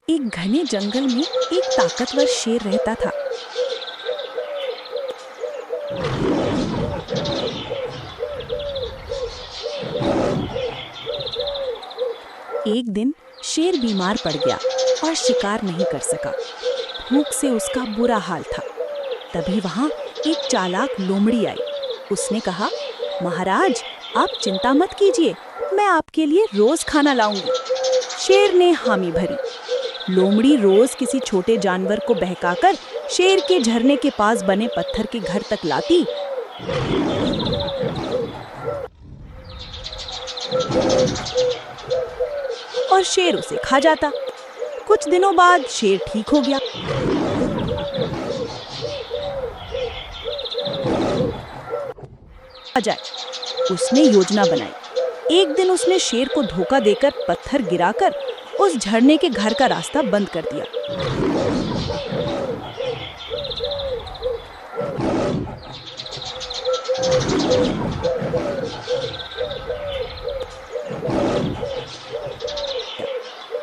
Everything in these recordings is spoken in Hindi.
एक घने जंगल में एक ताकतवर शेर रहता था। एक दिन शेर बीमार पड़ गया और शिकार नहीं कर सका। भूख से उसका बुरा हाल था। तभी वहां एक चालाक लोमड़ी आई। उसने कहा, महाराज, आप चिंता मत कीजिए, मैं आपके लिए रोज खाना लाऊंगी। शेर ने हामी भरी। लोमड़ी रोज किसी छोटे जानवर को बहकाकर शेर के झरने के पास बने पत्थर के घर तक लाती। और शेर उसे खा जाता। कुछ दिनों बाद शेर ठीक हो गया। अजय, उसने योजना बनाई। एक दिन उसने शेर को धोखा देकर पत्थर गिराकर उस झरने के घर का रास्ता बंद कर दिया।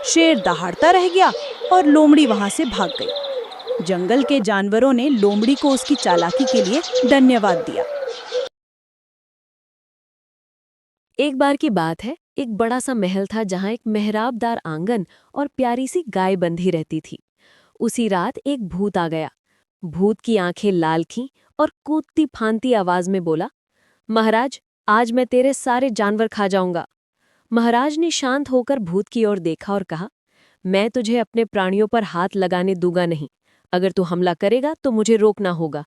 शेर दहाड़ता रह गया और लोमड़ी वहां से भाग गई। जंगल के जानवरों ने लोमड़ी को उसकी चालाकी के लिए धन्यवाद दिया। एक बार की बात है, एक बड़ा सा महल था जहां एक मेहराबदार आंगन और प्यारी सी गाय बंधी रहती थी। उसी रात एक भूत आ गया। भूत की आंखें लाल थीं और कूदती फांती आवाज में बोला, महाराज, आज मैं तेरे सारे जानवर खा जाऊंगा। महाराज ने शांत होकर भूत की ओर देखा और कहा, मैं तुझे अपने प्राणियों पर हाथ लगाने दूंगा नहीं। अगर तू हमला करेगा तो मुझे रोकना होगा।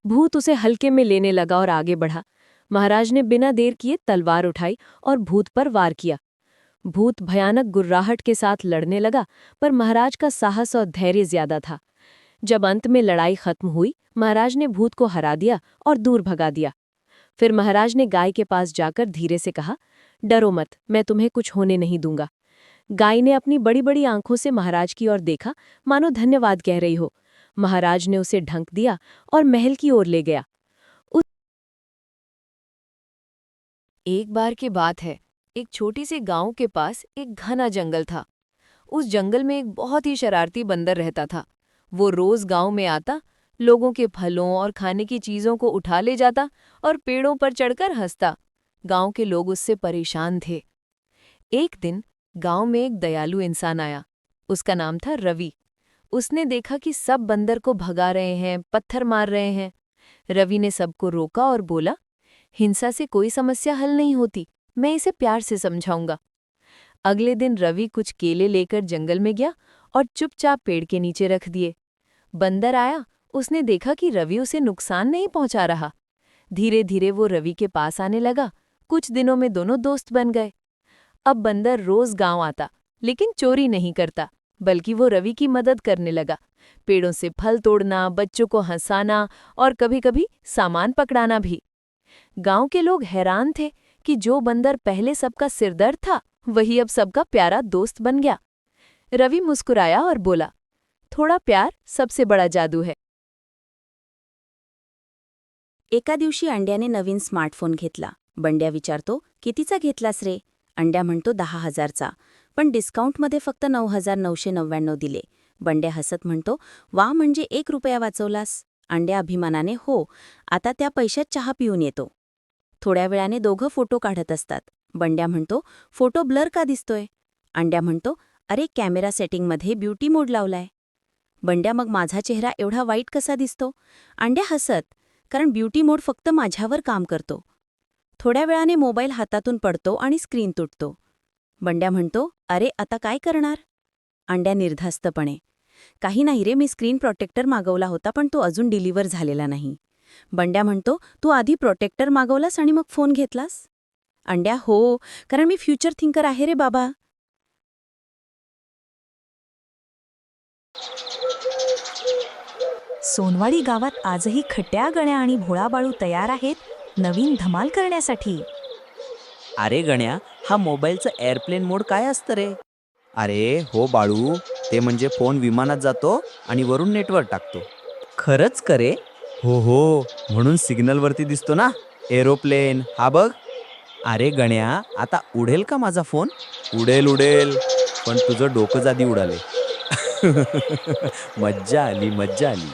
भूत उसे हल्के में लेने लगा और आगे बढ़ा। महाराज ने बिना देर किए तलवार उठाई और भूत पर वार किया। भूत भयानक गुर्राहट के साथ लड़ने लगा, पर महाराज का साहस और धैर्य ज्यादा था। जब अंत में लड़ाई खत्म हुई, महाराज ने भूत को हरा दिया और दूर भगा दिया। फिर महाराज ने गाय के पास जाकर धीरे से कहा, डरो मत, मैं तुम्हें कुछ होने नहीं दूंगा। गाय ने अपनी बड़ी बड़ी आंखों से महाराज की ओर देखा, मानो धन्यवाद कह रही हो। महाराज ने उसे ढंक दिया और महल की ओर ले गया। एक बार की बात है, एक छोटी सी गांव के पास एक घना जंगल था। उस जंगल में एक बहुत ही शरारती बंदर रहता था। वो रोज गांव में आता, लोगों के फलों और खाने की चीजों को उठा ले जाता और पेड़ों पर चढ़कर हंसता। गांव के लोग उससे परेशान थे। एक दिन गांव में एक दयालु इंसान आया। उसका नाम था रवि। उसने देखा कि सब बंदर को भगा रहे हैं, पत्थर मार रहे हैं। रवि ने सबको रोका और बोला, हिंसा से कोई समस्या हल नहीं होती, मैं इसे प्यार से समझाऊंगा। अगले दिन रवि कुछ केले लेकर जंगल में गया और चुपचाप पेड़ के नीचे रख दिए। बंदर आया, उसने देखा कि रवि उसे नुकसान नहीं पहुंचा रहा। धीरे धीरे वो रवि के पास आने लगा। कुछ दिनों में दोनों दोस्त बन गए। अब बंदर रोज गांव आता, लेकिन चोरी नहीं करता, बल्कि वो रवि की मदद करने लगा। पेड़ों से फल तोड़ना, बच्चों को हंसाना और कभी-कभी सामान पकड़ाना भी। गांव के लोग हैरान थे कि जो बंदर पहले सबका सिरदर्द था, वही अब सबका प्यारा दोस्त बन गया। रवि मुस्कुराया और बोला, थोडा प्यार सबसे बड़ा जादू है। एका दिवशी अंड्याने नवीन स्मार्टफोन घेतला. बंड्या विचारतो, कितीचा घेतलास रे? अंड्या म्हणतो 10,000चा, पण डिस्काउंटमध्ये फक्त 9,999 दिले. बंड्या हसत म्हणतो, वा, म्हणजे 1 रुपया वाचवलास. अंड्या अभिमानाने, हो, आता त्या पैशात चहा पिऊन येतो. थोड्या वेळाने दोघं फोटो काढत असतात. बंड्या म्हणतो, फोटो ब्लर का दिसतोय? अंड्या म्हणतो, अरे, कॅमेरा सेटिंगमध्ये ब्युटी मोड लावलाय. बंड्या, मग माझा चेहरा एवढा वाईट कसा दिसतो? अंड्या हसत, कारण ब्युटी मोड फक्त माझ्यावर काम करतो. थोड्या वेळाने मोबाईल हातातून पडतो आणि स्क्रीन तुटतो. बंड्या म्हणतो, अरे, आता काय करणार? अंड्या निर्धास्तपणे, काही नाही रे, मी स्क्रीन प्रोटेक्टर मागवला होता, पण तो अजून डिलिव्हर झालेला नाही. बंड्या म्हणतो, तू आधी प्रोटेक्टर मागवलास आणि मग फोन घेतलास? अंड्या, हो, कारण मी फ्युचर थिंकर आहे रे बाबा. सोनवाडी गावात आजही खट्या गण्या आणि भोळा बाळू तयार आहेत नवीन धमाल करण्यासाठी. अरे गण्या, हा मोबाईलचं एअरप्लेन मोड काय असतं रे? अरे हो बाळू, ते म्हणजे फोन विमानात जातो आणि वरून नेटवर टाकतो. खरंच करे? हो हो, म्हणून सिग्नलवरती दिसतो ना एरोप्लेन, हा बघ. अरे गण्या, आता उडेल का माझा फोन? उडेल उडेल, पण तुझं डोकं जादी उडाले. मज्जा आली मज्जा आली